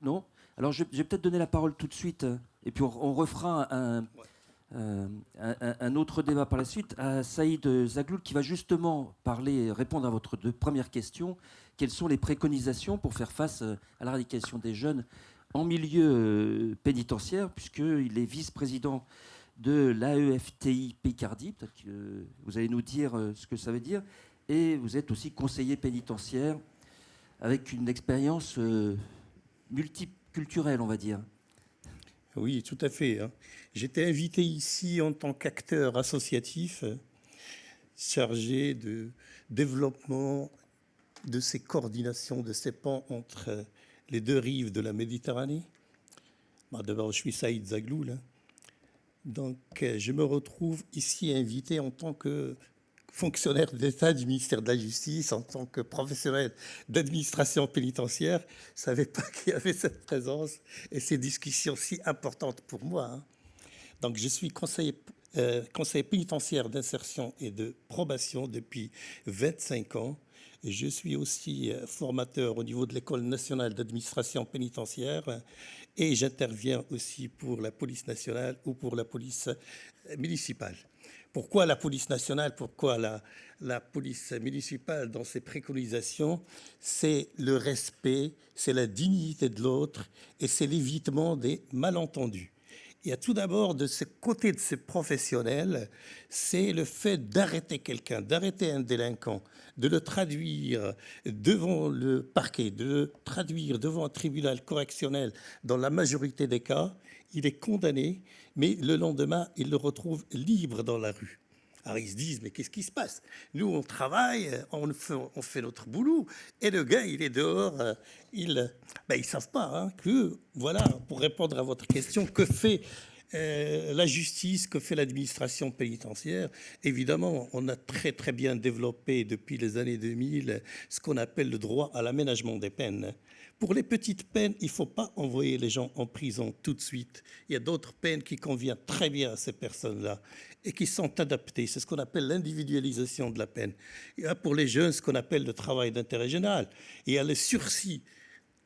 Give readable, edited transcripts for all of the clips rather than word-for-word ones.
Non? Alors je vais peut-être donner la parole tout de suite, et puis on refera un autre débat par la suite à Saïd Zagloul qui va justement parler, répondre à votre première question. Quelles sont les préconisations pour faire face à la radicalisation des jeunes en milieu pénitentiaire, puisqu'il est vice-président de l'AEFTI Picardie. Peut-être que vous allez nous dire ce que ça veut dire. Et vous êtes aussi conseiller pénitentiaire avec une expérience multiculturelle, on va dire. Oui, tout à fait, hein. J'étais invité ici en tant qu'acteur associatif chargé de développement de ces coordinations, de ces ponts entre les deux rives de la Méditerranée. Bon, d'abord, je suis Saïd Zagloul, hein. Donc, je me retrouve ici invité en tant que fonctionnaire d'État du ministère de la Justice, en tant que professionnel d'administration pénitentiaire. Je ne savais pas qu'il y avait cette présence et ces discussions si importantes pour moi, hein. Donc, je suis conseiller pénitentiaire d'insertion et de probation depuis 25 ans. Je suis aussi formateur au niveau de l'École nationale d'administration pénitentiaire et j'interviens aussi pour la police nationale ou pour la police municipale. Pourquoi la police nationale? Pourquoi la police municipale dans ses préconisations? C'est le respect, c'est la dignité de l'autre et c'est l'évitement des malentendus. Il y a tout d'abord de ce côté de ces professionnels, c'est le fait d'arrêter quelqu'un, d'arrêter un délinquant, de le traduire devant le parquet, de le traduire devant un tribunal correctionnel. Dans la majorité des cas, il est condamné, mais le lendemain, il le retrouve libre dans la rue. Alors ils se disent, mais qu'est-ce qui se passe? Nous, on travaille, on fait notre boulot, et le gars, il est dehors, ils ne savent pas hein, que, voilà, pour répondre à votre question, que fait la justice, que fait l'administration pénitentiaire? Évidemment, on a très très bien développé depuis les années 2000 ce qu'on appelle le droit à l'aménagement des peines. Pour les petites peines, il ne faut pas envoyer les gens en prison tout de suite. Il y a d'autres peines qui conviennent très bien à ces personnes-là et qui sont adaptées. C'est ce qu'on appelle l'individualisation de la peine. Il y a pour les jeunes ce qu'on appelle le travail d'intérêt général. Il y a le sursis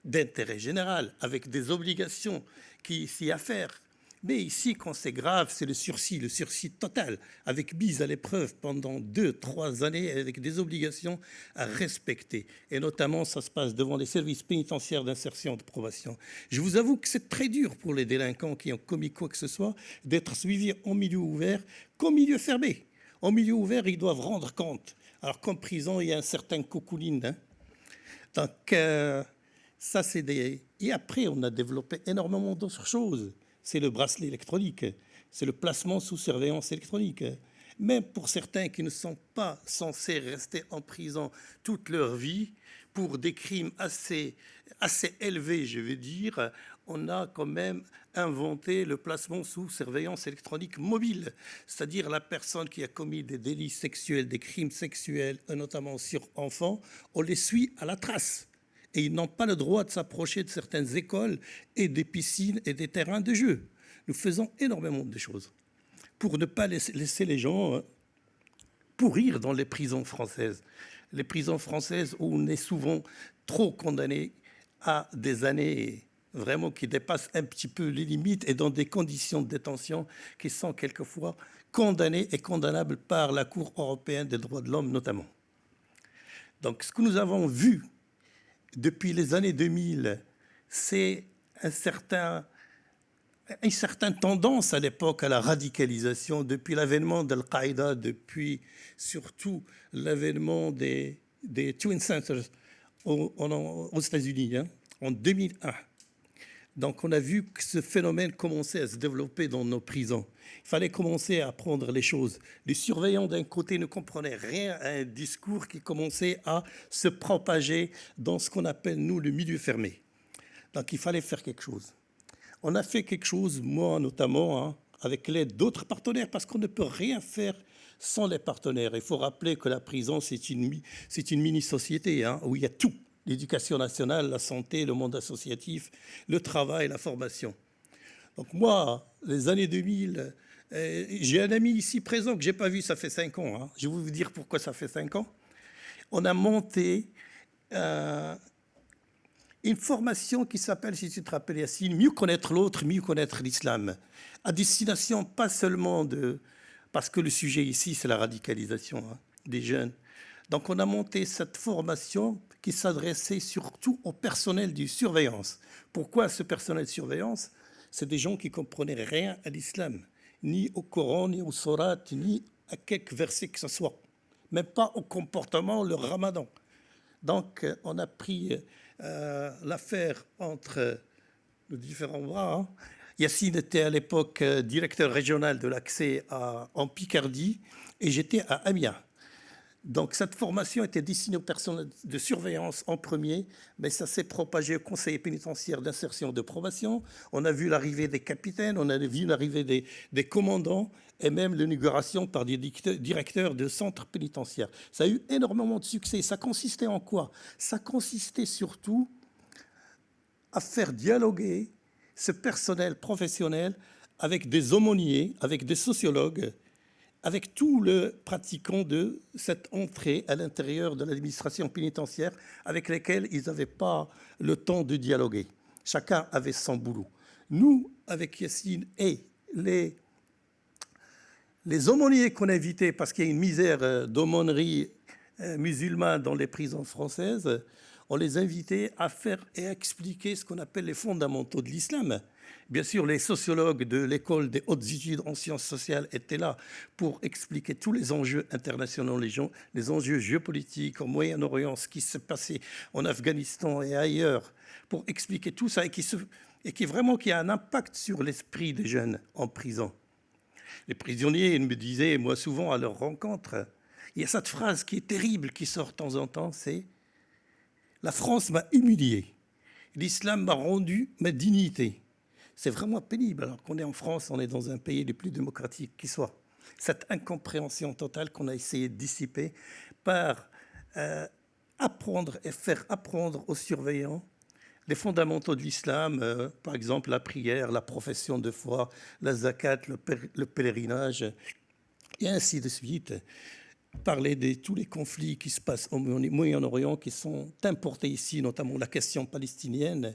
d'intérêt général avec des obligations qui s'y affèrent. Mais ici, quand c'est grave, c'est le sursis total, avec mise à l'épreuve pendant 2-3 années, avec des obligations à respecter. Et notamment, ça se passe devant les services pénitentiaires d'insertion et de probation. Je vous avoue que c'est très dur pour les délinquants qui ont commis quoi que ce soit d'être suivis en milieu ouvert qu'en milieu fermé. En milieu ouvert, ils doivent rendre compte. Alors qu'en prison, il y a un certain cocooning, hein. Donc, ça, c'est des... Et après, on a développé énormément d'autres choses. C'est le bracelet électronique, c'est le placement sous surveillance électronique. Même pour certains qui ne sont pas censés rester en prison toute leur vie, pour des crimes assez élevés, je veux dire, on a quand même inventé le placement sous surveillance électronique mobile. C'est-à-dire la personne qui a commis des délits sexuels, des crimes sexuels, notamment sur enfants, on les suit à la trace. Et ils n'ont pas le droit de s'approcher de certaines écoles et des piscines et des terrains de jeu. Nous faisons énormément de choses pour ne pas laisser les gens pourrir dans les prisons françaises. Les prisons françaises où on est souvent trop condamné à des années vraiment qui dépassent un petit peu les limites et dans des conditions de détention qui sont quelquefois condamnées et condamnables par la Cour européenne des droits de l'homme notamment. Donc ce que nous avons vu depuis les années 2000, c'est une certaine tendance à l'époque à la radicalisation, depuis l'avènement d'Al-Qaïda, depuis surtout l'avènement des Twin Centers aux États-Unis, hein, en 2001. Donc on a vu que ce phénomène commençait à se développer dans nos prisons. Il fallait commencer à apprendre les choses. Les surveillants d'un côté ne comprenaient rien à un discours qui commençait à se propager dans ce qu'on appelle, nous, le milieu fermé. Donc il fallait faire quelque chose. On a fait quelque chose, moi notamment, hein, avec l'aide d'autres partenaires, parce qu'on ne peut rien faire sans les partenaires. Il faut rappeler que la prison, c'est une mini-société, hein, où il y a tout. L'éducation nationale, la santé, le monde associatif, le travail, la formation. Donc moi, les années 2000, j'ai un ami ici présent que je n'ai pas vu, ça fait 5 ans. Hein. Je vais vous dire pourquoi ça fait 5 ans. On a monté une formation qui s'appelle, si tu te rappelles, Yassine, Mieux connaître l'autre, mieux connaître l'islam, à destination pas seulement de... Parce que le sujet ici, c'est la radicalisation hein, des jeunes. Donc on a monté cette formation qui s'adressait surtout au personnel de surveillance. Pourquoi ce personnel de surveillance? C'est des gens qui ne comprenaient rien à l'islam, ni au Coran, ni au Surat, ni à quelques versets que ce soit, même pas au comportement, le ramadan. Donc on a pris l'affaire entre nos différents bras. Hein. Yassine était à l'époque directeur régional de l'accès en Picardie et j'étais à Amiens. Donc cette formation était destinée aux personnes de surveillance en premier, mais ça s'est propagé au conseil pénitentiaire d'insertion de probation. On a vu l'arrivée des capitaines, on a vu l'arrivée des commandants et même l'inauguration par des directeurs de centres pénitentiaires. Ça a eu énormément de succès. Ça consistait en quoi? Ça consistait surtout à faire dialoguer ce personnel professionnel avec des aumôniers, avec des sociologues, avec tout le pratiquant de cette entrée à l'intérieur de l'administration pénitentiaire avec lesquels ils n'avaient pas le temps de dialoguer. Chacun avait son boulot. Nous, avec Yassine et les aumôniers qu'on invitait, parce qu'il y a une misère d'aumônerie musulmane dans les prisons françaises, on les invitait à faire et à expliquer ce qu'on appelle les fondamentaux de l'islam. Bien sûr, les sociologues de l'école des hautes études en sciences sociales étaient là pour expliquer tous les enjeux internationaux, les enjeux géopolitiques au Moyen-Orient, ce qui s'est passé en Afghanistan et ailleurs, pour expliquer tout ça et qui a un impact sur l'esprit des jeunes en prison. Les prisonniers me disaient, moi souvent à leur rencontre, il y a cette phrase qui est terrible qui sort de temps en temps, c'est « La France m'a humilié, l'islam m'a rendu ma dignité ». C'est vraiment pénible, alors qu'on est en France, on est dans un pays le plus démocratique qui soit. Cette incompréhension totale qu'on a essayé de dissiper par apprendre et faire apprendre aux surveillants les fondamentaux de l'islam, par exemple la prière, la profession de foi, la zakat, le pèlerinage, et ainsi de suite. Parler de tous les conflits qui se passent au Moyen-Orient, qui sont importés ici, notamment la question palestinienne.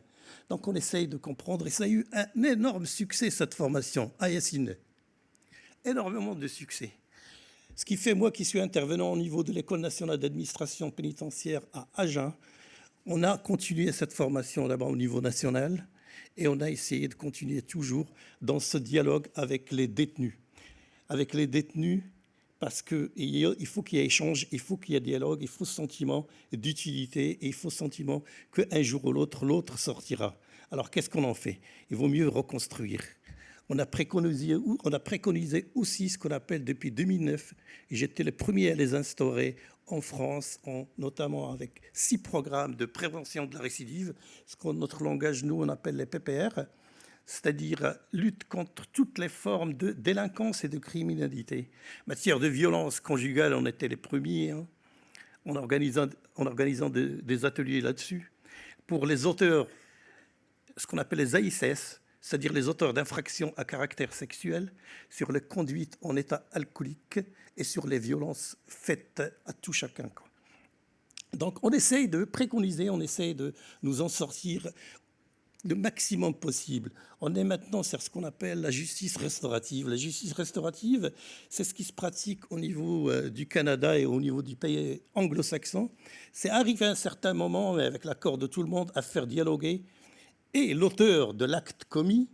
Donc on essaye de comprendre, et ça a eu un énorme succès, cette formation, à Yassine. Énormément de succès. Ce qui fait, moi qui suis intervenant au niveau de l'École nationale d'administration pénitentiaire à Agen, on a continué cette formation là-bas au niveau national, et on a essayé de continuer toujours dans ce dialogue avec les détenus. Avec les détenus, parce qu'il faut qu'il y ait échange, il faut qu'il y ait dialogue, il faut ce sentiment d'utilité et il faut ce sentiment qu'un jour ou l'autre sortira. Alors qu'est-ce qu'on en fait? Il vaut mieux reconstruire. On a préconisé aussi ce qu'on appelle depuis 2009, et j'étais le premier à les instaurer en France, notamment avec 6 programmes de prévention de la récidive, ce qu'en notre langage, nous, on appelle les PPR, c'est-à-dire lutte contre toutes les formes de délinquance et de criminalité. En matière de violence conjugale, on était les premiers, hein, en organisant des ateliers là-dessus. Pour les auteurs, ce qu'on appelle les AISS, c'est-à-dire les auteurs d'infractions à caractère sexuel, sur les conduites en état alcoolique et sur les violences faites à tout chacun. Donc on essaye de préconiser, on essaye de nous en sortir le maximum possible. On est maintenant sur ce qu'on appelle la justice restaurative. La justice restaurative, c'est ce qui se pratique au niveau du Canada et au niveau du pays anglo-saxon. C'est arriver à un certain moment, avec l'accord de tout le monde, à faire dialoguer et l'auteur de l'acte commis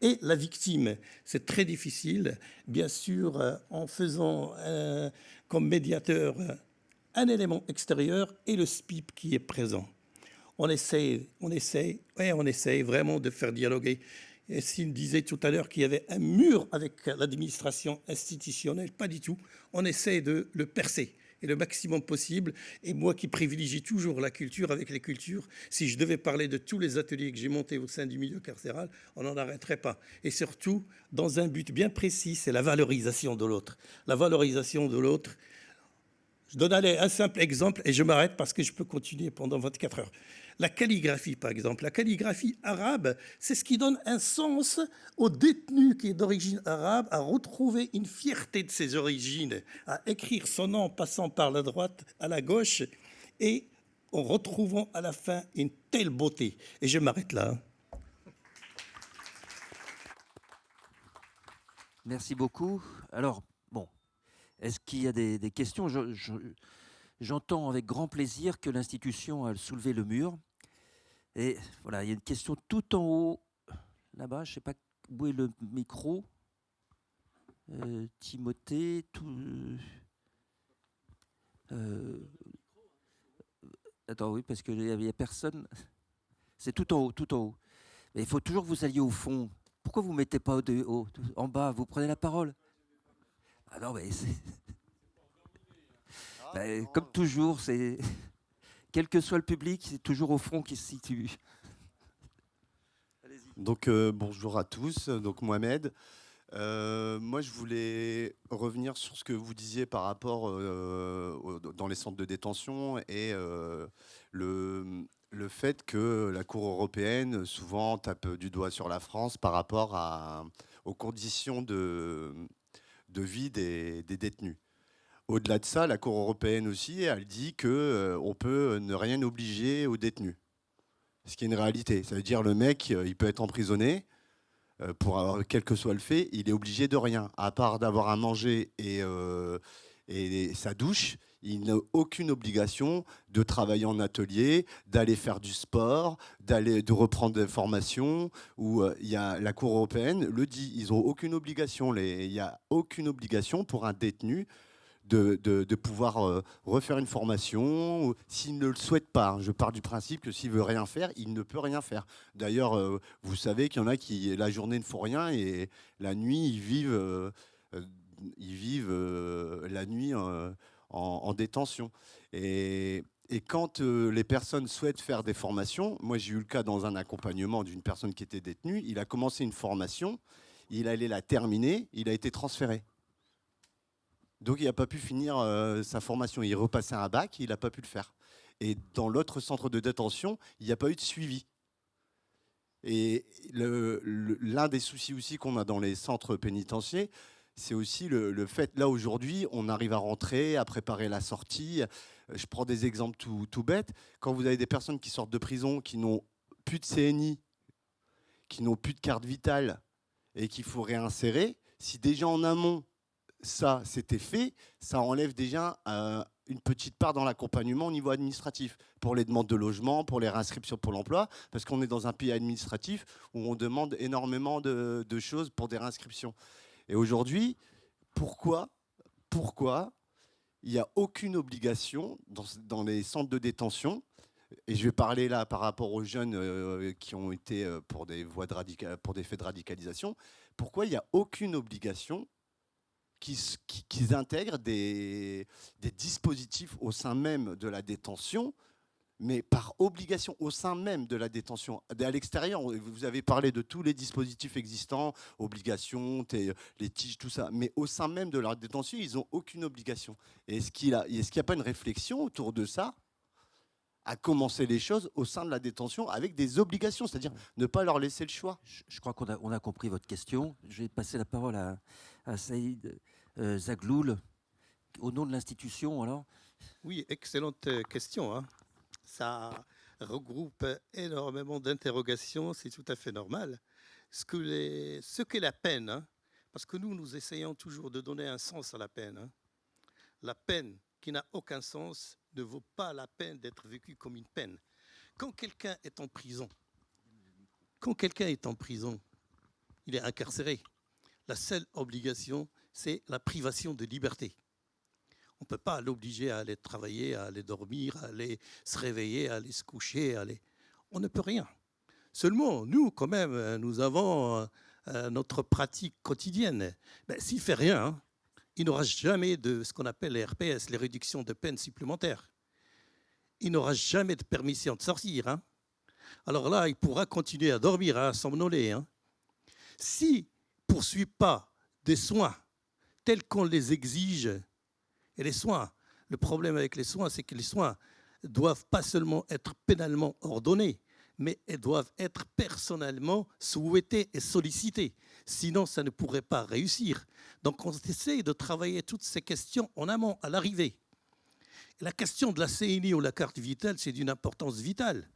et la victime. C'est très difficile, bien sûr, en faisant comme médiateur un élément extérieur et le SPIP qui est présent. On essaye vraiment de faire dialoguer. Et s'il disait tout à l'heure qu'il y avait un mur avec l'administration institutionnelle, pas du tout. On essaie de le percer et le maximum possible. Et moi qui privilégie toujours la culture avec les cultures, si je devais parler de tous les ateliers que j'ai montés au sein du milieu carcéral, on n'en arrêterait pas. Et surtout, dans un but bien précis, c'est la valorisation de l'autre. La valorisation de l'autre. Je donne un simple exemple et je m'arrête parce que je peux continuer pendant 24 heures. La calligraphie, par exemple. La calligraphie arabe, c'est ce qui donne un sens au détenu qui est d'origine arabe à retrouver une fierté de ses origines, à écrire son nom en passant par la droite à la gauche et en retrouvant à la fin une telle beauté. Et je m'arrête là. Merci beaucoup. Alors, bon, est-ce qu'il y a des questions? J'entends avec grand plaisir que l'institution a soulevé le mur. Et voilà, il y a une question tout en haut, là-bas. Je ne sais pas où est le micro. Timothée, attends, oui, parce qu'il n'y a personne. C'est tout en haut, tout en haut. Mais il faut toujours que vous alliez au fond. Pourquoi vous ne mettez pas en bas? Vous prenez la parole. Ah non, mais c'est... comme toujours, c'est... Quel que soit le public, c'est toujours au fond qui se situe. Donc bonjour à tous, donc Mohamed. Moi je voulais revenir sur ce que vous disiez par rapport dans les centres de détention et le fait que la Cour européenne souvent tape du doigt sur la France par rapport aux conditions de vie des détenus. Au-delà de ça, la Cour européenne aussi, elle dit qu'on peut ne rien obliger aux détenus. Ce qui est une réalité. Ça veut dire le mec, il peut être emprisonné pour avoir, quel que soit le fait, il est obligé de rien. À part d'avoir à manger et sa douche, il n'a aucune obligation de travailler en atelier, d'aller faire du sport, de reprendre des formations. La Cour européenne le dit, ils n'ont aucune obligation. Il n'y a aucune obligation pour un détenu de pouvoir refaire une formation. S'il ne le souhaite pas, je pars du principe que s'il veut rien faire, il ne peut rien faire. D'ailleurs, vous savez qu'il y en a qui, la journée, ne font rien et la nuit, ils vivent la nuit en détention. Et quand les personnes souhaitent faire des formations, moi j'ai eu le cas dans un accompagnement d'une personne qui était détenue, il a commencé une formation, il allait la terminer, il a été transféré. Donc il n'a pas pu finir sa formation. Il repassait un bac, il n'a pas pu le faire. Et dans l'autre centre de détention, il n'y a pas eu de suivi. Et l'un des soucis aussi qu'on a dans les centres pénitentiaires, c'est aussi le fait, là aujourd'hui, on arrive à rentrer, à préparer la sortie. Je prends des exemples tout bêtes. Quand vous avez des personnes qui sortent de prison, qui n'ont plus de CNI, qui n'ont plus de carte vitale et qu'il faut réinsérer, si déjà en amont, ça, c'était fait, ça enlève déjà une petite part dans l'accompagnement au niveau administratif, pour les demandes de logement, pour les réinscriptions pour l'emploi, parce qu'on est dans un pays administratif où on demande énormément de choses pour des réinscriptions. Et aujourd'hui, pourquoi il n'y a aucune obligation dans les centres de détention, et je vais parler là par rapport aux jeunes qui ont été pour des faits de radicalisation, pourquoi il n'y a aucune obligation qu'ils intègrent des dispositifs au sein même de la détention, mais par obligation au sein même de la détention. À l'extérieur, vous avez parlé de tous les dispositifs existants, obligations, les tiges, tout ça, mais au sein même de la détention, ils n'ont aucune obligation. Et est-ce qu'il n'y a pas une réflexion autour de ça, à commencer les choses au sein de la détention avec des obligations, c'est-à-dire ne pas leur laisser le choix? Je crois qu'on a compris votre question. Je vais passer la parole à Saïd Zagloul, au nom de l'institution, alors. Oui, excellente question. Ça regroupe énormément d'interrogations, c'est tout à fait normal. Ce qu'est la peine, parce que nous essayons toujours de donner un sens à la peine. La peine qui n'a aucun sens ne vaut pas la peine d'être vécue comme une peine. Quand quelqu'un est en prison, il est incarcéré. La seule obligation, c'est la privation de liberté. On ne peut pas l'obliger à aller travailler, à aller dormir, à aller se réveiller, à aller se coucher. On ne peut rien. Seulement, nous, quand même, nous avons notre pratique quotidienne. S'il ne fait rien, il n'aura jamais de ce qu'on appelle les RPS, les réductions de peine supplémentaires. Il n'aura jamais de permission de sortir. Alors là, il pourra continuer à dormir, à somnoler. S'il ne poursuit pas des soins tels qu'on les exige, et les soins, le problème avec les soins, c'est que les soins doivent pas seulement être pénalement ordonnés, mais elles doivent être personnellement souhaitées et sollicitées. Sinon, ça ne pourrait pas réussir. Donc, on essaie de travailler toutes ces questions en amont, à l'arrivée. La question de la CNI ou la carte vitale, c'est d'une importance vitale.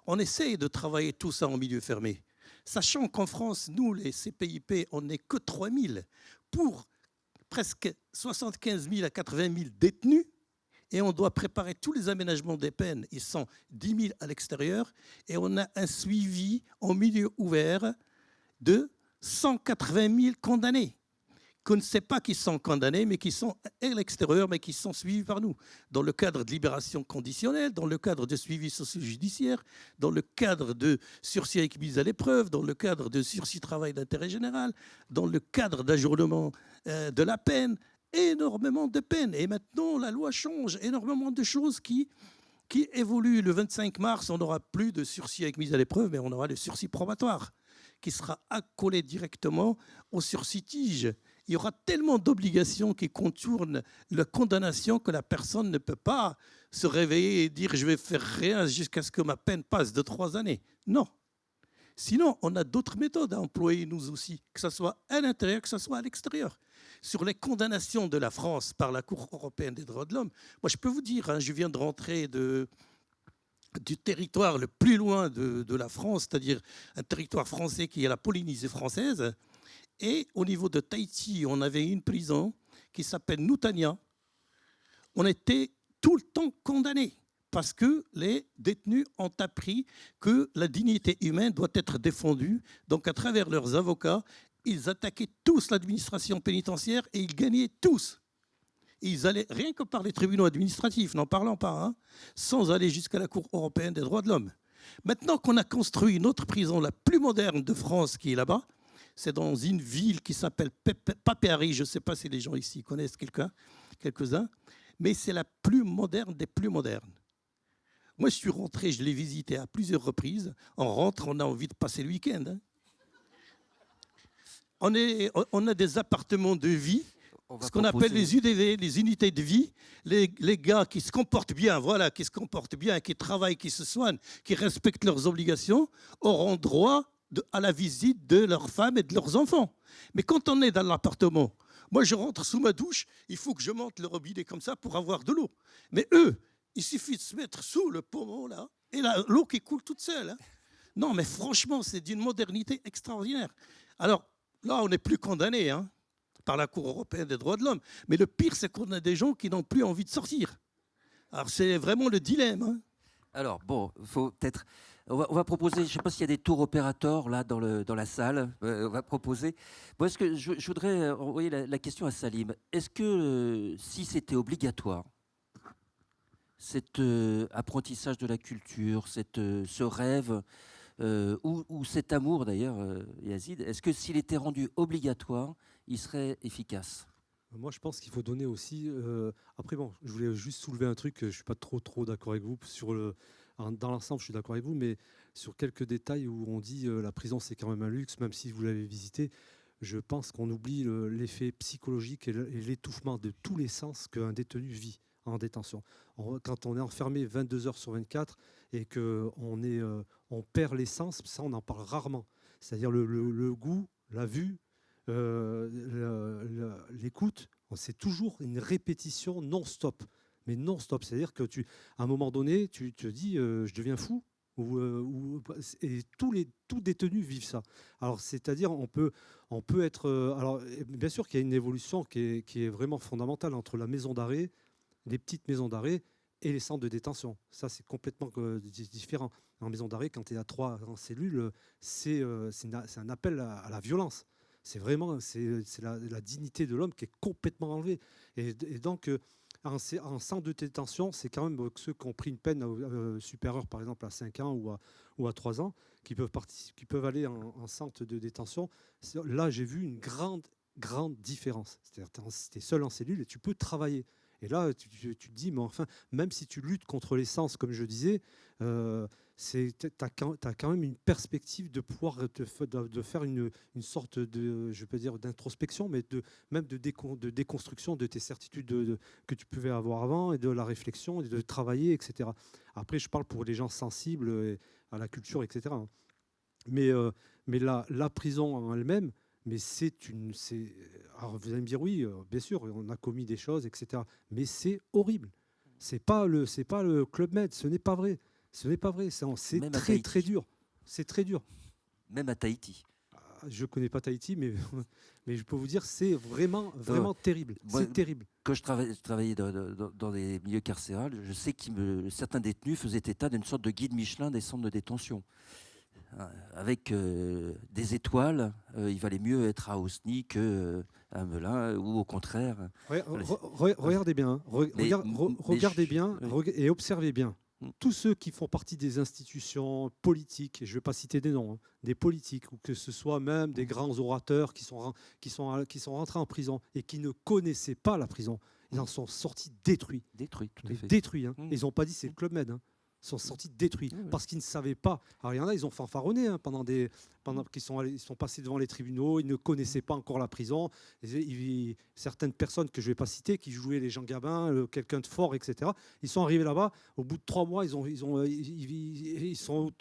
On essaye de travailler tout ça en milieu fermé. Sachant qu'en France, nous, les CPIP, on n'est que 3 000 pour presque 75 000 à 80 000 détenus. Et on doit préparer tous les aménagements des peines. Ils sont 10 000 à l'extérieur. Et on a un suivi en milieu ouvert de 180 000 condamnés, qu'on ne sait pas qui sont condamnés, mais qui sont à l'extérieur, mais qui sont suivis par nous, dans le cadre de libération conditionnelle, dans le cadre de suivi socio-judiciaire, dans le cadre de sursis avec mise à l'épreuve, dans le cadre de sursis travail d'intérêt général, dans le cadre d'ajournement de la peine, énormément de peines. Et maintenant, la loi change, énormément de choses qui évoluent. Le 25 mars, on n'aura plus de sursis avec mise à l'épreuve, mais on aura le sursis probatoire, qui sera accolé directement au sursis tige. Il y aura tellement d'obligations qui contournent la condamnation que la personne ne peut pas se réveiller et dire « je vais faire rien jusqu'à ce que ma peine passe de 3 années ». Non. Sinon, on a d'autres méthodes à employer, nous aussi, que ce soit à l'intérieur, que ce soit à l'extérieur. Sur les condamnations de la France par la Cour européenne des droits de l'homme, moi je peux vous dire, je viens de rentrer du territoire le plus loin de la France, c'est-à-dire un territoire français qui est la Polynésie française. Et au niveau de Tahiti, on avait une prison qui s'appelle Nutania. On était tout le temps condamnés parce que les détenus ont appris que la dignité humaine doit être défendue. Donc à travers leurs avocats, ils attaquaient tous l'administration pénitentiaire et ils gagnaient tous. Ils allaient, rien que par les tribunaux administratifs, n'en parlant pas, hein, sans aller jusqu'à la Cour européenne des droits de l'homme. Maintenant qu'on a construit une autre prison, la plus moderne de France, qui est là-bas, c'est dans une ville qui s'appelle Papéry. Je ne sais pas si les gens ici connaissent quelques-uns, mais c'est la plus moderne des plus modernes. Moi, je suis rentré, je l'ai visité à plusieurs reprises. On rentre, on a envie de passer le week-end. Hein. On a des appartements de vie, ce qu'on appelle les UDV, les unités de vie. Les gars qui se comportent bien, voilà, qui se comportent bien, qui travaillent, qui se soignent, qui respectent leurs obligations, auront droit à la visite de leurs femmes et de leurs enfants. Mais quand on est dans l'appartement, moi je rentre sous ma douche, il faut que je monte le robinet comme ça pour avoir de l'eau. Mais eux, il suffit de se mettre sous le pommeau là, et l'eau qui coule toute seule. Hein. Non, mais franchement, c'est d'une modernité extraordinaire. Alors là, on n'est plus condamné par la Cour européenne des droits de l'homme. Mais le pire, c'est qu'on a des gens qui n'ont plus envie de sortir. Alors c'est vraiment le dilemme. Hein. Alors bon, faut peut-être... On va proposer, je ne sais pas s'il y a des tours opérateurs là dans la salle, on va proposer. Bon, est-ce que je voudrais envoyer la question à Salim. Est-ce que si c'était obligatoire, cet apprentissage de la culture, ce rêve, ou cet amour d'ailleurs, Yazid, est-ce que s'il était rendu obligatoire, il serait efficace ? Moi, je pense qu'il faut donner aussi... Après, bon, je voulais juste soulever un truc, je ne suis pas trop d'accord avec vous. Dans l'ensemble, je suis d'accord avec vous, mais sur quelques détails où on dit la prison, c'est quand même un luxe, même si vous l'avez visité, je pense qu'on oublie l'effet psychologique et l'étouffement de tous les sens qu'un détenu vit en détention. Quand on est enfermé 22 heures sur 24 et qu'on perd les sens, ça, on en parle rarement. C'est-à-dire le goût, la vue, l'écoute, c'est toujours une répétition non-stop. Mais non-stop, c'est-à-dire que à un moment donné, tu te dis je deviens fou. Et tous détenus vivent ça. Alors, c'est-à-dire, on peut être... alors, bien sûr qu'il y a une évolution qui est vraiment fondamentale entre la maison d'arrêt, les petites maisons d'arrêt et les centres de détention. Ça, c'est complètement différent. En maison d'arrêt, quand tu es à 3 en cellule, c'est un appel à la violence. C'est vraiment la dignité de l'homme qui est complètement enlevée. Et donc, en centre de détention, c'est quand même ceux qui ont pris une peine supérieure, par exemple, à 5 ans ou à 3 ans, qui peuvent aller en centre de détention. Là, j'ai vu une grande différence. C'est-à-dire que tu es seul en cellule et tu peux travailler. Et là, tu te dis, mais enfin, même si tu luttes contre les sens, comme je disais, tu as quand même une perspective de pouvoir de faire une sorte de, je peux dire, d'introspection, mais même de déconstruction de tes certitudes que tu pouvais avoir avant, et de la réflexion, et de travailler, etc. Après, je parle pour les gens sensibles à la culture, etc. Mais la prison en elle-même, mais alors vous allez me dire, oui, bien sûr, on a commis des choses, etc. Mais c'est horrible. C'est pas le Club Med, ce n'est pas vrai. Ce n'est pas vrai, c'est Même à très Tahiti. très dur. C'est très dur. Même à Tahiti. Je connais pas Tahiti, mais, mais je peux vous dire, c'est vraiment, vraiment terrible. Moi, C'est terrible. Quand je travaillais dans des milieux carcérales, je sais que certains détenus faisaient état d'une sorte de guide Michelin des centres de détention. Avec des étoiles, il valait mieux être à Osny qu'à Melun, ou au contraire. Regardez bien, hein. Mais- Regardez bien oui. et observez bien. Mm. Tous ceux qui font partie des institutions politiques, et je ne vais pas citer des noms, hein, des politiques, ou que ce soit même des grands orateurs qui sont rentrés en prison et qui ne connaissaient pas la prison, ils en sont sortis détruits. Détruit, tout à Mais fait. détruits. Hein. Mm. Ils n'ont pas dit c'est le Club Med. Hein. Ils sont sortis détruits Ouais. parce qu'ils ne savaient pas. Alors il y en a, ils ont fanfaronné hein, pendant qu'ils ils sont passés devant les tribunaux, ils ne connaissaient pas encore la prison. Certaines personnes que je ne vais pas citer, qui jouaient les Jean Gabin, quelqu'un de fort, etc. Ils sont arrivés là-bas. Au bout de 3 mois, ils sont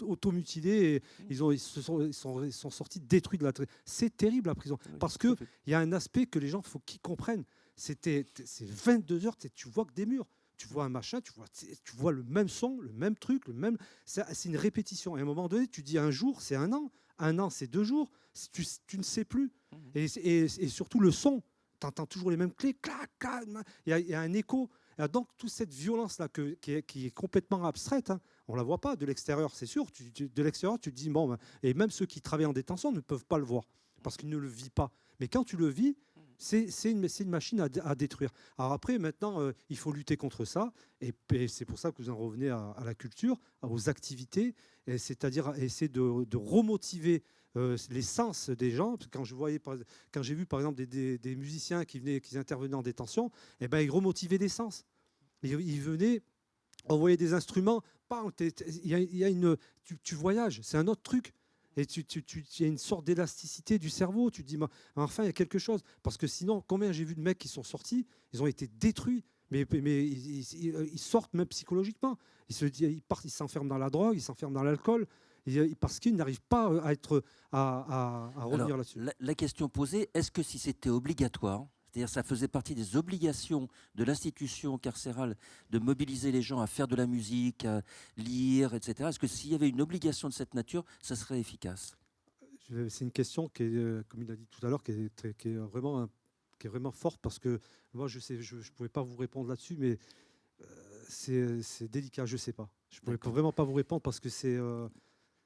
automutilés et ils sont sortis détruits de la. C'est terrible la prison Oui, parce tout à que fait. il y a un aspect que les gens faut qu'ils comprennent. C'est 22 heures, tu vois que des murs. Tu vois un machin, tu vois le même son, le même truc, c'est une répétition. Et à un moment donné, tu dis un jour, c'est un an, c'est 2 jours, tu ne sais plus. Et surtout le son, tu entends toujours les mêmes clés, clac, clac, il y a un écho. Et donc toute cette violence-là qui est complètement abstraite, hein, on ne la voit pas de l'extérieur, c'est sûr. De l'extérieur, tu te dis, bon, ben, et même ceux qui travaillent en détention ne peuvent pas le voir, parce qu'ils ne le vivent pas. Mais quand tu le vis, c'est une machine à détruire. Alors après, maintenant, il faut lutter contre ça. Et c'est pour ça que vous en revenez à la culture, aux activités, c'est-à-dire essayer de remotiver les sens des gens. Quand j'ai vu par exemple des musiciens qui intervenaient en détention, eh ben, ils remotivaient les sens. Ils venaient envoyer des instruments. Tu voyages, c'est un autre truc. Et il y a une sorte d'élasticité du cerveau. Tu te dis, enfin, il y a quelque chose. Parce que sinon, combien j'ai vu de mecs qui sont sortis, ils ont été détruits. Mais ils sortent même psychologiquement. Ils s'enferment dans la drogue, ils s'enferment dans l'alcool, parce qu'ils n'arrivent pas à revenir Alors, là-dessus. la question posée, est-ce que si c'était obligatoire, c'est-à-dire ça faisait partie des obligations de l'institution carcérale de mobiliser les gens à faire de la musique, à lire, etc. Est-ce que s'il y avait une obligation de cette nature, ça serait efficace? C'est une question qui est, comme il a dit tout à l'heure, qui est vraiment forte parce que moi, je ne pouvais pas vous répondre là-dessus, mais c'est délicat, je ne sais pas. Je ne pourrais vraiment pas vous répondre parce que mais c'est une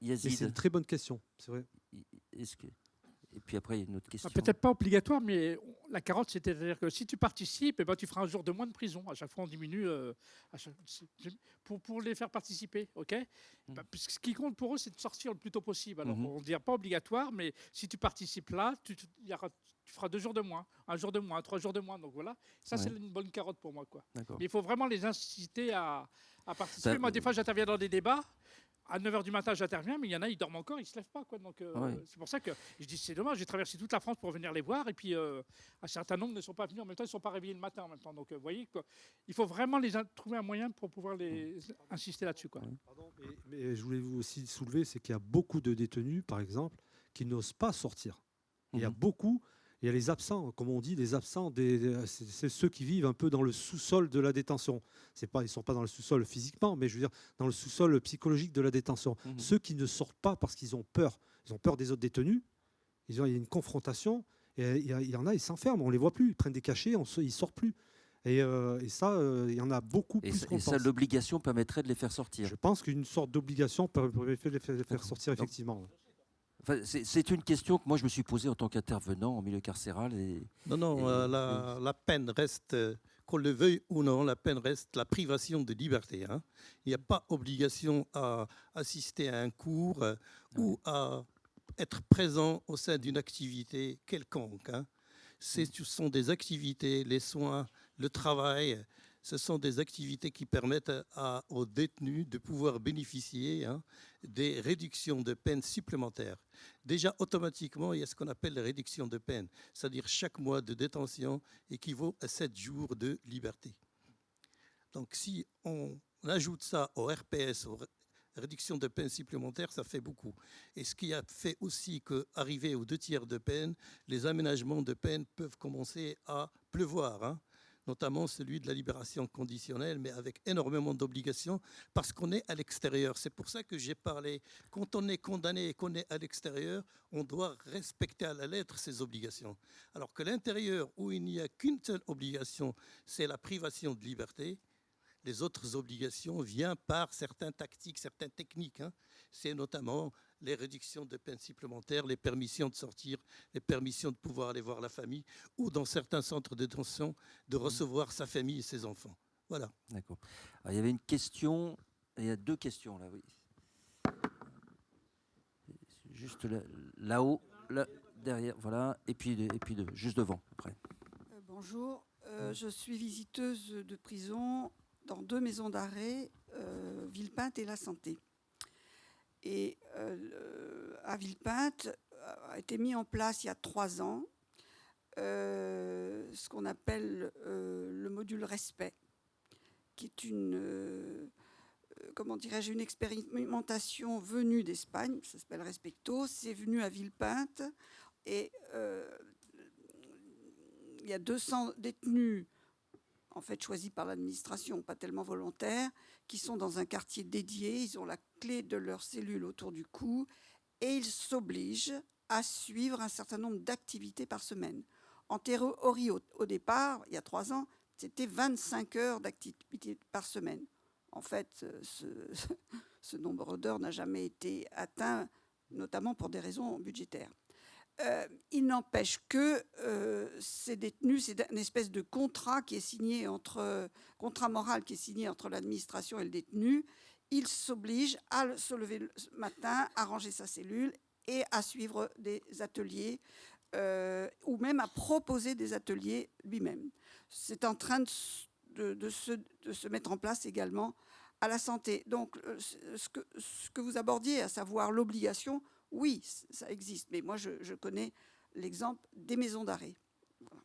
Yazid, très bonne question, c'est vrai. est-ce que... Et puis après, il y a une autre question. Peut-être pas obligatoire, mais la carotte, c'est-à-dire que si tu participes, eh ben, tu feras un jour de moins de prison. À chaque fois, on diminue pour les faire participer. Ok. Ce qui compte pour eux, c'est de sortir le plus tôt possible. Alors, on ne dit pas obligatoire, mais si tu participes là, tu feras 2 jours de moins, 1 jour de moins, 3 jours de moins. Donc voilà, ça, c'est une bonne carotte pour moi. Quoi. D'accord. Mais il faut vraiment les inciter à participer. Ça, Moi, des fois, j'interviens dans des débats. À 9h du matin, j'interviens, mais il y en a, ils dorment encore, ils ne se lèvent pas. Quoi. Donc, c'est pour ça que je dis c'est dommage, j'ai traversé toute la France pour venir les voir, et puis un certain nombre ne sont pas venus en même temps, ils ne sont pas réveillés le matin en même temps. Donc, vous voyez, quoi, il faut vraiment trouver un moyen pour pouvoir insister là-dessus. Quoi. Pardon, mais je voulais vous aussi soulever, c'est qu'il y a beaucoup de détenus, par exemple, qui n'osent pas sortir. Il y a il y a les absents, comme on dit, les absents, c'est ceux qui vivent un peu dans le sous-sol de la détention. Ils ne sont pas dans le sous-sol physiquement, mais je veux dire dans le sous-sol psychologique de la détention. Ceux qui ne sortent pas parce qu'ils ont peur. Ils ont peur des autres détenus. Il y a une confrontation. Et il y en a, ils s'enferment, on ne les voit plus. Ils prennent des cachets, ils ne sortent plus. Et ça, il y en a beaucoup plus qu'on Et ça, pense. l'obligation permettrait de les faire sortir. Je pense qu'une sorte d'obligation permettrait de les faire sortir, effectivement. Enfin, c'est une question que moi je me suis posée en tant qu'intervenant en milieu carcéral. Non, la peine reste, qu'on le veuille ou non, la peine reste la privation de liberté. Hein. Il n'y a pas obligation à assister à un cours ou à être présent au sein d'une activité quelconque. Hein. Ce sont des activités, les soins, le travail. Ce sont des activités qui permettent aux détenus de pouvoir bénéficier des réductions de peine supplémentaires. Déjà, automatiquement, il y a ce qu'on appelle la réduction de peine, c'est-à-dire chaque mois de détention équivaut à 7 jours de liberté. Donc, si on ajoute ça au RPS, aux réductions de peine supplémentaires, ça fait beaucoup. Et ce qui a fait aussi qu'arrivé aux 2 tiers de peine, les aménagements de peine peuvent commencer à pleuvoir. Hein. notamment celui de la libération conditionnelle, mais avec énormément d'obligations, parce qu'on est à l'extérieur. C'est pour ça que j'ai parlé. Quand on est condamné et qu'on est à l'extérieur, on doit respecter à la lettre ses obligations. Alors que l'intérieur, où il n'y a qu'une seule obligation, c'est la privation de liberté, les autres obligations viennent par certaines tactiques, certaines techniques. C'est notamment les réductions de peines supplémentaires, les permissions de sortir, les permissions de pouvoir aller voir la famille, ou dans certains centres de détention, de recevoir sa famille et ses enfants. Voilà. D'accord. Il y avait une question, il y a 2 questions là, oui. Juste là-haut, là, derrière, voilà, et puis juste devant, après. Bonjour, je suis visiteuse de prison dans 2 maisons d'arrêt, Villepinte et La Santé. Et à Villepinte a été mis en place il y a 3 ans ce qu'on appelle le module respect, qui est une expérimentation venue d'Espagne, ça s'appelle Respecto, c'est venu à Villepinte et il y a 200 détenus en fait choisis par l'administration, pas tellement volontaires, qui sont dans un quartier dédié, ils ont la clé de leur cellule autour du cou et ils s'obligent à suivre un certain nombre d'activités par semaine. En théorie, au départ, il y a 3 ans, c'était 25 heures d'activité par semaine. En fait, ce nombre d'heures n'a jamais été atteint, notamment pour des raisons budgétaires. Il n'empêche que ces détenus, c'est une espèce de contrat qui est signé contrat moral qui est signé entre l'administration et le détenu. Il s'oblige à se lever le matin, à ranger sa cellule et à suivre des ateliers ou même à proposer des ateliers lui-même. C'est en train de se mettre en place également à La Santé. Donc, ce que vous abordiez, à savoir l'obligation, oui, ça existe, mais moi, je connais l'exemple des maisons d'arrêt. Voilà.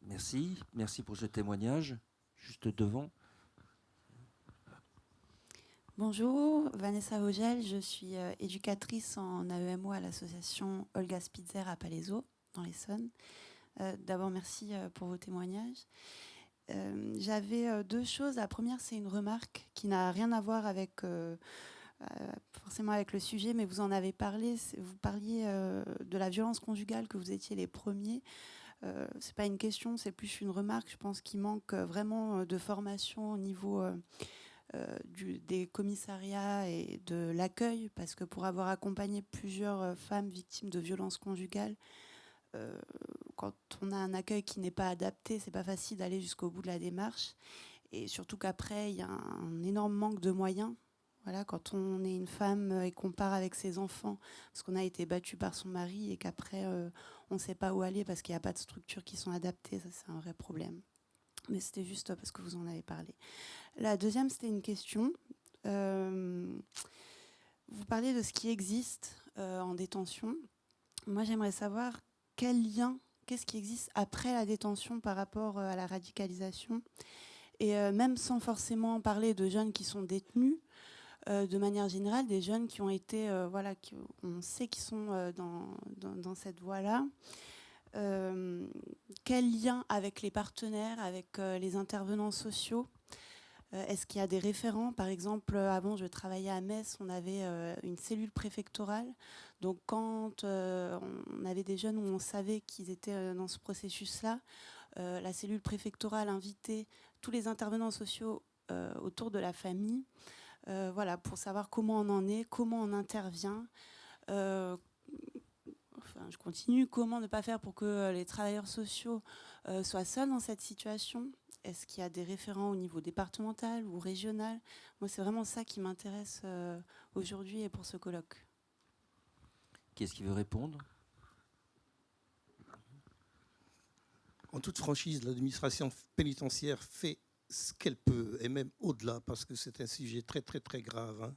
Merci pour ce témoignage. Juste devant. Bonjour, Vanessa Vogel, je suis éducatrice en AEMO à l'association Olga Spitzer à Palaiseau, dans l'Essonne. D'abord, merci pour vos témoignages. J'avais 2 choses. La première, c'est une remarque qui n'a rien à voir avec... forcément avec le sujet, mais vous en avez parlé. Vous parliez de la violence conjugale, que vous étiez les premiers. C'est pas une question, c'est plus une remarque. Je pense qu'il manque vraiment de formation au niveau des commissariats et de l'accueil, parce que pour avoir accompagné plusieurs femmes victimes de violences conjugales, quand on a un accueil qui n'est pas adapté, c'est pas facile d'aller jusqu'au bout de la démarche. Et surtout qu'après, il y a un énorme manque de moyens. Voilà, quand on est une femme et qu'on part avec ses enfants parce qu'on a été battu par son mari et qu'après on ne sait pas où aller parce qu'il n'y a pas de structures qui sont adaptées, ça c'est un vrai problème. Mais c'était juste parce que vous en avez parlé. La deuxième, c'était une question. Vous parlez de ce qui existe en détention. Moi, j'aimerais savoir quel lien, qu'est-ce qui existe après la détention par rapport à la radicalisation. Et même sans forcément parler de jeunes qui sont détenus, de manière générale, des jeunes qui ont été, on sait qu'ils sont dans cette voie-là. Quel lien avec les partenaires, avec les intervenants sociaux? Est-ce qu'il y a des référents? Par exemple, avant, je travaillais à Metz, on avait une cellule préfectorale. Donc, quand on avait des jeunes où on savait qu'ils étaient dans ce processus-là, la cellule préfectorale invitait tous les intervenants sociaux autour de la famille. Voilà, pour savoir comment on en est, comment on intervient. Je continue. Comment ne pas faire pour que les travailleurs sociaux soient seuls dans cette situation? Est-ce qu'il y a des référents au niveau départemental ou régional? Moi, c'est vraiment ça qui m'intéresse aujourd'hui et pour ce colloque. Qui est-ce qui veut répondre? En toute franchise, l'administration pénitentiaire fait ce qu'elle peut, et même au-delà, parce que c'est un sujet très, très, très grave.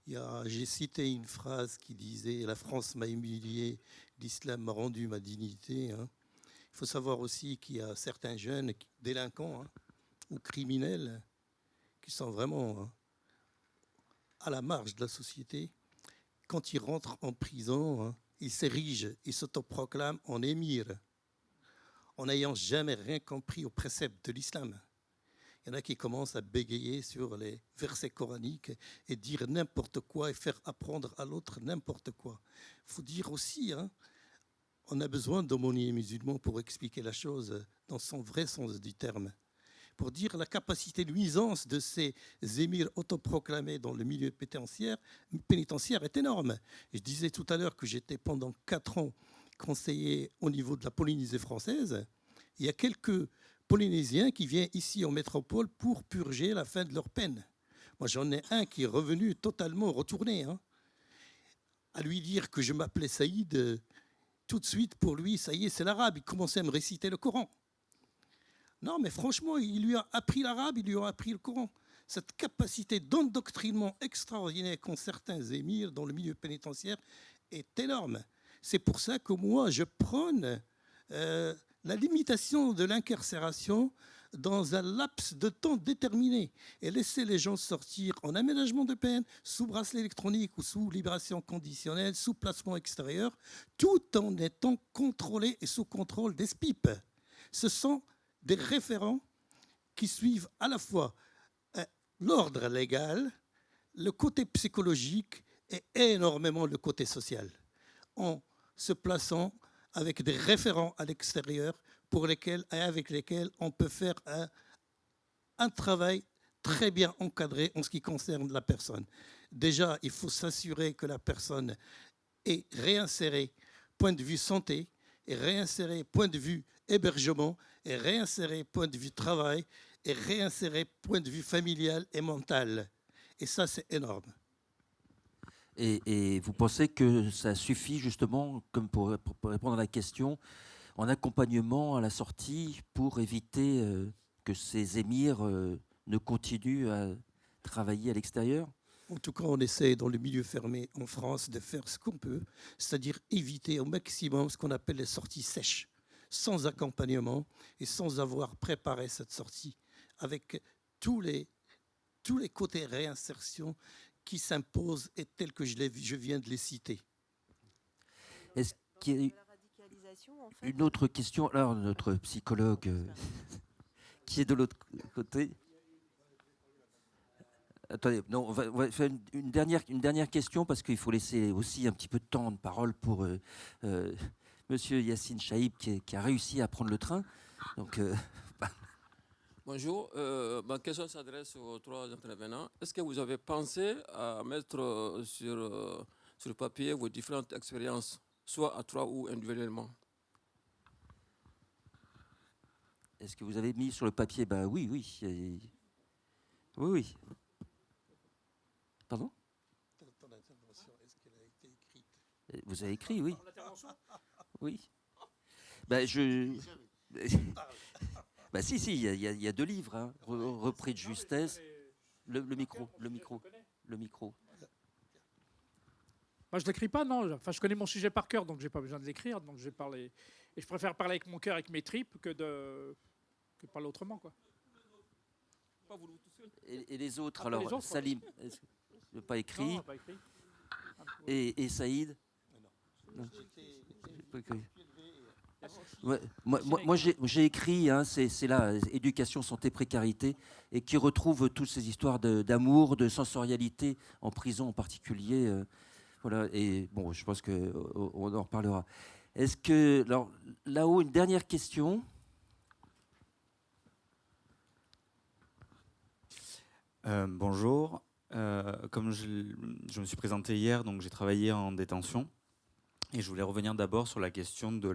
J'ai cité une phrase qui disait « La France m'a humilié, l'islam m'a rendu ma dignité ». Il faut savoir aussi qu'il y a certains jeunes délinquants ou criminels qui sont vraiment à la marge de la société. Quand ils rentrent en prison, ils s'érigent, ils s'autoproclament en émirs, en n'ayant jamais rien compris aux préceptes de l'islam. Il y en a qui commencent à bégayer sur les versets coraniques et dire n'importe quoi et faire apprendre à l'autre n'importe quoi. Il faut dire aussi, on a besoin d'aumôniers musulmans pour expliquer la chose dans son vrai sens du terme. Pour dire la capacité de nuisance de ces émirs autoproclamés dans le milieu pénitentiaire est énorme. Et je disais tout à l'heure que j'étais pendant 4 ans conseiller au niveau de la Polynésie française. Il y a quelques Polynésiens qui viennent ici en métropole pour purger la fin de leur peine. Moi, j'en ai un qui est revenu totalement retourné. À lui dire que je m'appelais Saïd, tout de suite, pour lui, ça y est, c'est l'arabe. Il commençait à me réciter le Coran. Non, mais franchement, il lui a appris l'arabe, il lui a appris le Coran. Cette capacité d'endoctrinement extraordinaire qu'ont certains émirs dans le milieu pénitentiaire est énorme. C'est pour ça que moi, je prône la limitation de l'incarcération dans un laps de temps déterminé et laisser les gens sortir en aménagement de peine, sous bracelet électronique ou sous libération conditionnelle, sous placement extérieur, tout en étant contrôlés et sous contrôle des SPIP. Ce sont des référents qui suivent à la fois l'ordre légal, le côté psychologique et énormément le côté social, en se plaçant avec des référents à l'extérieur avec lesquels on peut faire un travail très bien encadré en ce qui concerne la personne. Déjà, il faut s'assurer que la personne est réinsérée point de vue santé, est réinsérée point de vue hébergement, est réinsérée point de vue travail, est réinsérée point de vue familial et mental. Et ça, c'est énorme. Et vous pensez que ça suffit justement, comme pour répondre à la question, en accompagnement à la sortie pour éviter que ces émirs ne continuent à travailler à l'extérieur? En tout cas, on essaie dans le milieu fermé en France de faire ce qu'on peut, c'est-à-dire éviter au maximum ce qu'on appelle les sorties sèches, sans accompagnement et sans avoir préparé cette sortie, avec tous les côtés réinsertion qui s'imposent et tels que je viens de les citer. Est-ce qu'il y a une autre question? Alors, notre psychologue qui est de l'autre côté. Attendez, non, on va faire une dernière question parce qu'il faut laisser aussi un petit peu de temps de parole pour Monsieur Yassine Chaïb qui a réussi à prendre le train. Donc, Bonjour, ma question s'adresse aux 3 intervenants. Est-ce que vous avez pensé à mettre sur papier vos différentes expériences, soit à 3 ou individuellement? Est-ce que vous avez mis sur le papier? Ben oui. Oui. Pardon? Ton intervention, est-ce qu'elle a été écrite? Vous avez écrit, oui. Oui. Ben bah si, il y a 2 livres, repris de justesse. Le micro. Moi, je ne l'écris pas, non. Enfin, je connais mon sujet par cœur, donc je n'ai pas besoin de l'écrire. Donc, je vais parler. Et je préfère parler avec mon cœur, avec mes tripes, que parler autrement, quoi. Et les autres, Après, alors, les autres, Salim, pas écrit. Non, pas écrit. Et Saïd? Non. Pas écrit. Ouais, moi j'ai écrit, c'est là, éducation, santé, précarité, et qui retrouve toutes ces histoires d'amour, de sensorialité, en prison en particulier. Voilà, et bon, je pense qu'on en reparlera. Est-ce que, alors, là-haut, une dernière question? Bonjour. Comme je me suis présenté hier, donc j'ai travaillé en détention. Et je voulais revenir d'abord sur la question du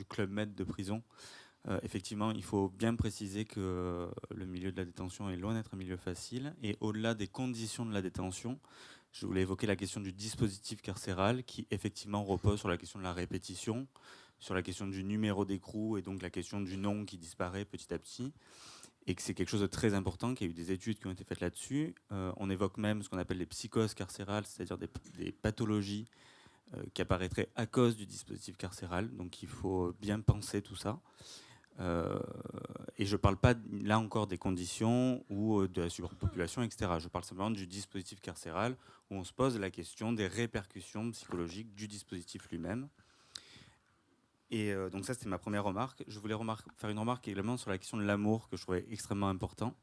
Club Med de prison. Effectivement, il faut bien préciser que le milieu de la détention est loin d'être un milieu facile. Et au-delà des conditions de la détention, je voulais évoquer la question du dispositif carcéral qui effectivement repose sur la question de la répétition, sur la question du numéro d'écrou et donc la question du nom qui disparaît petit à petit. Et que c'est quelque chose de très important, qu'il y a eu des études qui ont été faites là-dessus. On évoque même ce qu'on appelle les psychoses carcérales, c'est-à-dire des pathologies qui apparaîtrait à cause du dispositif carcéral. Donc il faut bien penser tout ça. Et je ne parle pas là encore des conditions ou de la surpopulation, etc. Je parle simplement du dispositif carcéral où on se pose la question des répercussions psychologiques du dispositif lui-même. Et donc ça, c'était ma première remarque. Je voulais faire une remarque également sur la question de l'amour, que je trouvais extrêmement important.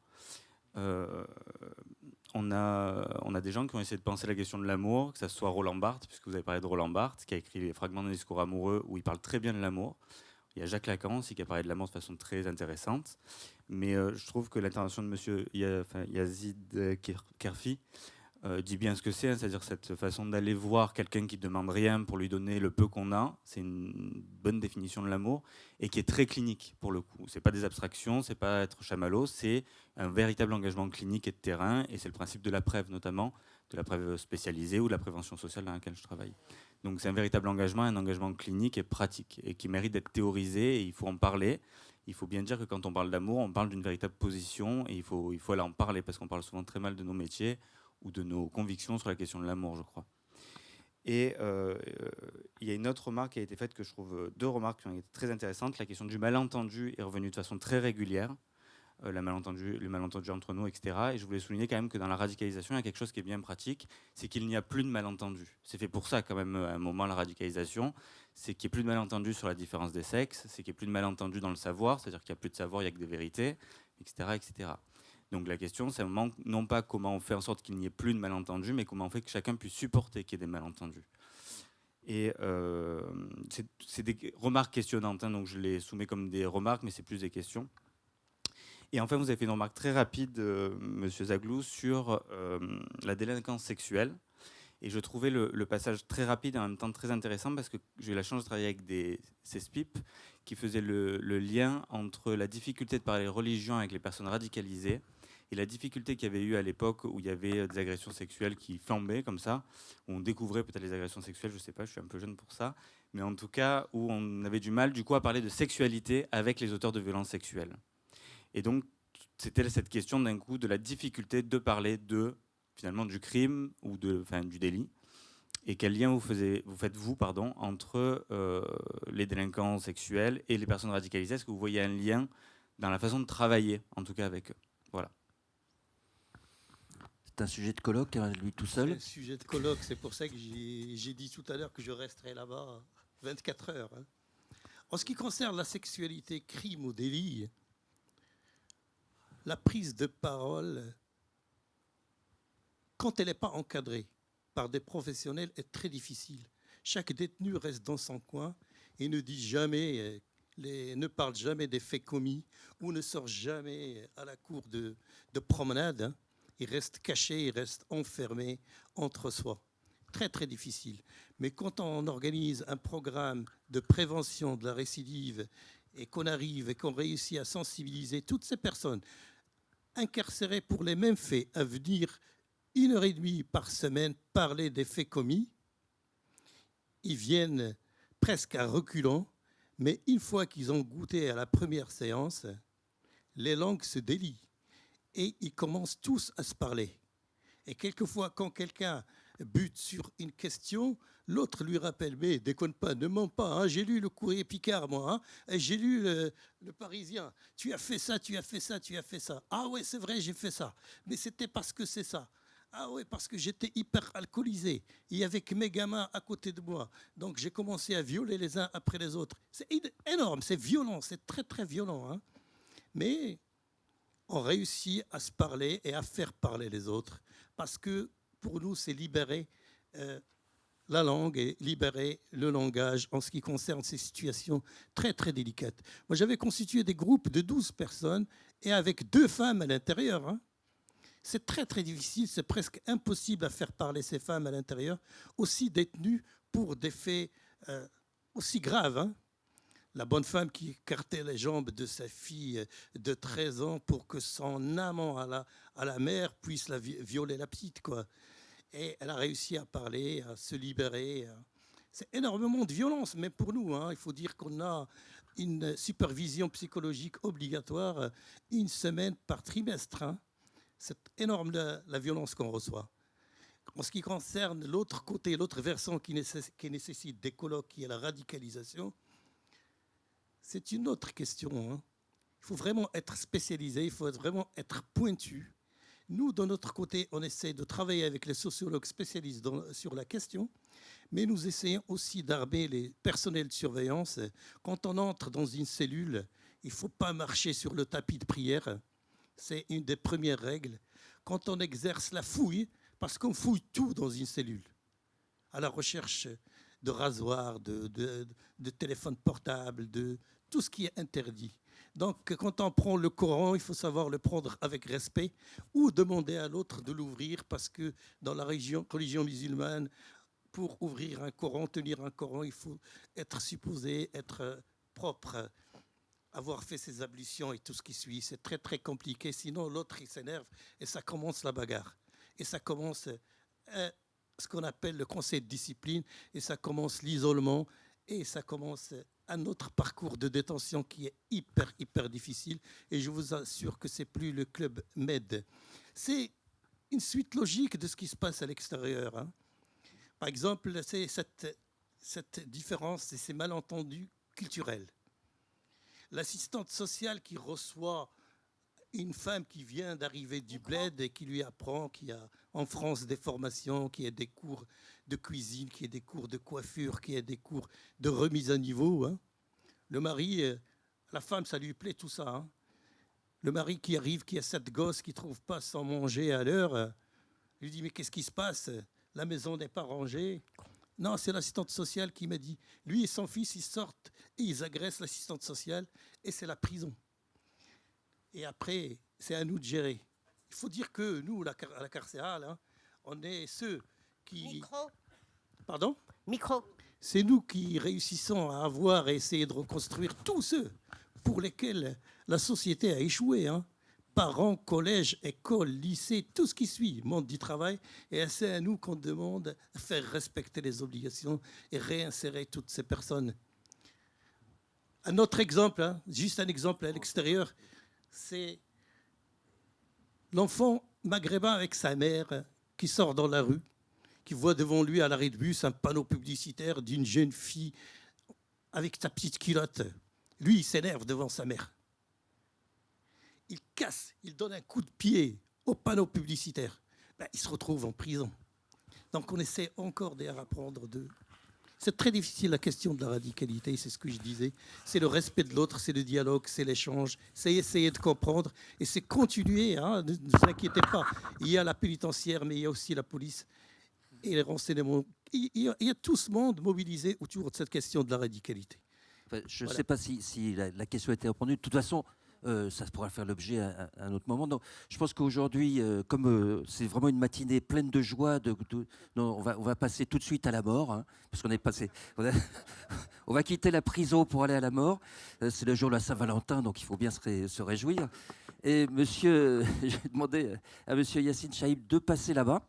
On a des gens qui ont essayé de penser la question de l'amour, que ce soit Roland Barthes, puisque vous avez parlé de Roland Barthes, qui a écrit les fragments d'un discours amoureux, où il parle très bien de l'amour. Il y a Jacques Lacan aussi qui a parlé de l'amour de façon très intéressante. Mais je trouve que l'intervention de M. Yazid Kerfi dit bien ce que c'est, c'est-à-dire cette façon d'aller voir quelqu'un qui ne demande rien pour lui donner le peu qu'on a. C'est une bonne définition de l'amour et qui est très clinique pour le coup. Ce n'est pas des abstractions, ce n'est pas être chamallow, c'est un véritable engagement clinique et de terrain, et c'est le principe de la PrEV notamment, de la PrEV spécialisée ou de la prévention sociale dans laquelle je travaille. Donc c'est un véritable engagement, un engagement clinique et pratique, et qui mérite d'être théorisé, et il faut en parler. Il faut bien dire que quand on parle d'amour, on parle d'une véritable position, et il faut aller en parler, parce qu'on parle souvent très mal de nos métiers, ou de nos convictions sur la question de l'amour, je crois. Et il y a une autre remarque qui a été faite, que je trouve, deux remarques qui ont été très intéressantes. La question du malentendu est revenue de façon très régulière, le malentendu entre nous, etc. Et je voulais souligner quand même que dans la radicalisation, il y a quelque chose qui est bien pratique, c'est qu'il n'y a plus de malentendu. C'est fait pour ça quand même, à un moment, la radicalisation, c'est qu'il n'y ait plus de malentendu sur la différence des sexes, c'est qu'il n'y ait plus de malentendu dans le savoir, c'est-à-dire qu'il n'y a plus de savoir, il n'y a que des vérités, etc., etc. Donc la question, c'est non pas comment on fait en sorte qu'il n'y ait plus de malentendus, mais comment on fait que chacun puisse supporter qu'il y ait des malentendus. Et c'est des remarques questionnantes, hein, donc je les soumets comme des remarques, mais c'est plus des questions. Et enfin, vous avez fait une remarque très rapide, Monsieur Zaglou, sur la délinquance sexuelle. Et je trouvais le passage très rapide et en même temps très intéressant, parce que j'ai eu la chance de travailler avec des CESPIP qui faisaient le lien entre la difficulté de parler religion avec les personnes radicalisées et la difficulté qu'il y avait eu à l'époque où il y avait des agressions sexuelles qui flambaient comme ça, où on découvrait peut-être les agressions sexuelles, je ne sais pas, je suis un peu jeune pour ça, mais en tout cas où on avait du mal du coup à parler de sexualité avec les auteurs de violences sexuelles. Et donc c'était cette question d'un coup de la difficulté de parler finalement du crime ou du délit. Et quel lien vous faites-vous entre les délinquants sexuels et les personnes radicalisées? Est-ce que vous voyez un lien dans la façon de travailler, en tout cas avec eux? Voilà. C'est un sujet de colloque, hein, lui tout seul. C'est un sujet de colloque, c'est pour ça que j'ai dit tout à l'heure que je resterai là-bas 24 heures. Hein. En ce qui concerne la sexualité, crime ou délit, la prise de parole, quand elle n'est pas encadrée par des professionnels, est très difficile. Chaque détenu reste dans son coin et ne dit jamais, ne parle jamais des faits commis ou ne sort jamais à la cour de promenade. Hein. Il reste caché, il reste enfermé entre soi. Très, très difficile. Mais quand on organise un programme de prévention de la récidive et qu'on arrive et qu'on réussit à sensibiliser toutes ces personnes incarcérées pour les mêmes faits à venir 1h30 par semaine parler des faits commis, ils viennent presque à reculons, mais une fois qu'ils ont goûté à la première séance, les langues se délient et ils commencent tous à se parler. Et quelquefois, quand quelqu'un bute sur une question, l'autre lui rappelle, mais déconne pas, ne mens pas, hein, j'ai lu le Courrier Picard, moi, hein, et j'ai lu le Parisien, tu as fait ça, tu as fait ça, tu as fait ça. Ah ouais, c'est vrai, j'ai fait ça, mais c'était parce que c'est ça. Ah oui, parce que j'étais hyper alcoolisé et avec mes gamins à côté de moi. Donc j'ai commencé à violer les uns après les autres. C'est énorme, c'est violent, c'est très très violent. Hein. Mais on réussit à se parler et à faire parler les autres. Parce que pour nous, c'est libérer la langue et libérer le langage en ce qui concerne ces situations très très délicates. Moi, j'avais constitué des groupes de 12 personnes et avec 2 femmes à l'intérieur. Hein. C'est très, très difficile, c'est presque impossible à faire parler ces femmes à l'intérieur, aussi détenues pour des faits aussi graves. Hein. La bonne femme qui écartait les jambes de sa fille de 13 ans pour que son amant à la mère puisse violer la petite, quoi. Et elle a réussi à parler, à se libérer. C'est énormément de violence, mais pour nous, hein, il faut dire qu'on a une supervision psychologique obligatoire 1 semaine par trimestre. Hein. C'est énorme la violence qu'on reçoit. En ce qui concerne l'autre côté, l'autre versant qui nécessite des colloques, qui est la radicalisation, c'est une autre question. Hein. Il faut vraiment être spécialisé, il faut vraiment être pointu. Nous, de notre côté, on essaie de travailler avec les sociologues spécialistes sur la question, mais nous essayons aussi d'armer les personnels de surveillance. Quand on entre dans une cellule, il ne faut pas marcher sur le tapis de prière. C'est une des premières règles. Quand on exerce la fouille, parce qu'on fouille tout dans une cellule, à la recherche de rasoirs, de téléphones portables, de tout ce qui est interdit. Donc, quand on prend le Coran, il faut savoir le prendre avec respect ou demander à l'autre de l'ouvrir, parce que dans la religion musulmane, pour ouvrir un Coran, tenir un Coran, il faut être supposé être propre, avoir fait ses ablutions et tout ce qui suit. C'est très, très compliqué. Sinon, l'autre, il s'énerve et ça commence la bagarre. Et ça commence ce qu'on appelle le conseil de discipline, et ça commence l'isolement, et ça commence un autre parcours de détention qui est hyper, hyper difficile. Et je vous assure que ce n'est plus le Club Med. C'est une suite logique de ce qui se passe à l'extérieur. Hein. Par exemple, c'est cette différence et ces malentendus culturels. L'assistante sociale qui reçoit une femme qui vient d'arriver du bled et qui lui apprend qu'il y a en France des formations, qu'il y a des cours de cuisine, qu'il y a des cours de coiffure, qu'il y a des cours de remise à niveau. Hein. Le mari, la femme, ça lui plaît tout ça. Hein. Le mari qui arrive, qui a 7 gosses, qui ne trouve pas sans manger à l'heure, lui dit « Mais qu'est-ce qui se passe ? La maison n'est pas rangée. » Non, c'est l'assistante sociale qui m'a dit. Lui et son fils, ils sortent et ils agressent l'assistante sociale et c'est la prison. Et après, c'est à nous de gérer. Il faut dire que nous, à la carcérale, hein, on est ceux qui... Micro. Pardon ? Micro. C'est nous qui réussissons à avoir et essayer de reconstruire tous ceux pour lesquels la société a échoué. Hein. Parents, collèges, écoles, lycées, tout ce qui suit, monde du travail. Et c'est à nous qu'on demande de faire respecter les obligations et réinsérer toutes ces personnes. Un autre exemple, hein, juste un exemple à l'extérieur, c'est l'enfant maghrébin avec sa mère qui sort dans la rue, qui voit devant lui à l'arrêt de bus un panneau publicitaire d'une jeune fille avec sa petite culotte. Lui, il s'énerve devant sa mère. Il casse, il donne un coup de pied au panneau publicitaire. Il se retrouve en prison. Donc on essaie encore d'apprendre d'eux. C'est très difficile la question de la radicalité, c'est ce que je disais. C'est le respect de l'autre, c'est le dialogue, c'est l'échange, c'est essayer de comprendre et c'est continuer, hein, ne vous inquiétez pas. Il y a la pénitentiaire, mais il y a aussi la police et les renseignements. Il y a tout ce monde mobilisé autour de cette question de la radicalité. Enfin, je ne sais pas si la question a été répondue. De toute façon, ça pourra faire l'objet à un autre moment. Donc, je pense qu'aujourd'hui, comme c'est vraiment une matinée pleine de joie, on va passer tout de suite à la mort, hein, parce qu'on est passé. On va quitter la prison pour aller à la mort. C'est le jour de la Saint-Valentin, donc il faut bien se réjouir. Et j'ai demandé à monsieur Yassine Chaïb de passer là-bas.